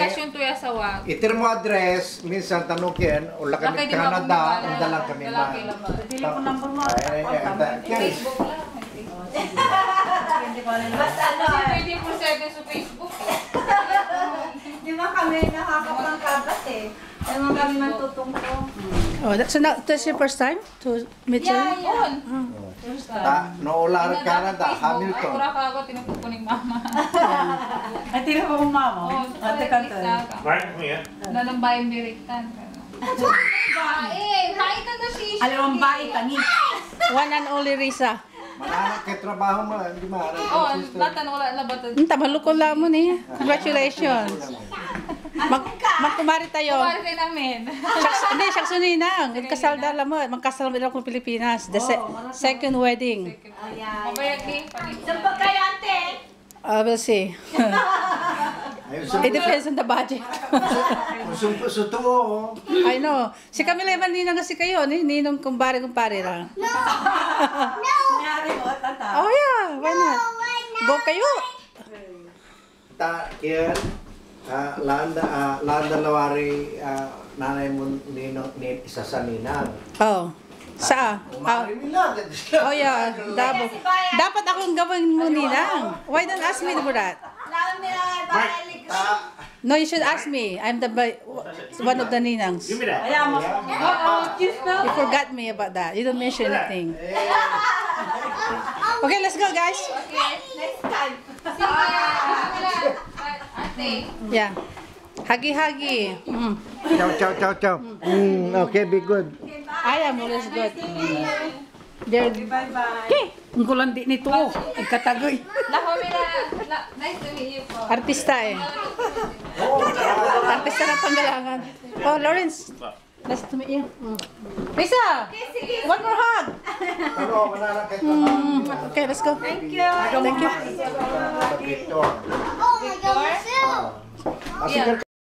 bakasyon to ya sa wag. Itir mo address, minsan tanukin, ula kami Canada, unda lang kami ma. Telepon number mo. Facebook lang. Mas ano, 24/7 sa Facebook. di ba kami nakakapangkabat eh. Di ba kami matutungtong. Oh, so now that's your first time to meet you? Yeah. No ula rin Canada, Hamilton. Ako ka ako tinutukuning mama. Ay, tinapon mo mama. Ate kanto. Right, yeah. Nanambayan biriktan. Nakita na si Alam mo ba itangi? One and only Risa. Mananak kay trabaho mo, hindi maaari. Oh, natan wala na ba to? Tamalukon lang mo ni. Congratulations. Magkumari tayo. Kumari kayo namin. Hindi, siyang suninang. Nagkasal dala mo. Magkasal mo lang kung Pilipinas. The second wedding. Mabayag ni. Saan pa kayo ate? We'll see. It depends on the budget. Sutuo. I know. Si Camila Ivan, ninang kasi kayo. Ninong kumpare lang. Nangyari mo, tata. Oh yeah, why not? Go kayo. Yan, landa lawari nanay mo ni isa sa ninang. Oh. Sa? Umari nila. Oh yeah, dapat akong gawin mo ninang. Why don't ask me for that? No, you should ask me. I'm one of the ninangs. Give me that. Ayan mo. You forgot me about that. You don't mention anything. Okay, let's go, guys. Next time. Ate. Yeah. Huggy. Ciao. Okay, be good. I am always good. They're... Bye-bye. Okay. Ang kulandi nito. Ang katagoy. Nice to meet you po. Artista eh. Artista ng Panggalangan. Oh, Lawrence. Nice to meet you. Risa! One more hug! Okay, let's go. Thank you. Thank you. Victor. Victor? Yeah.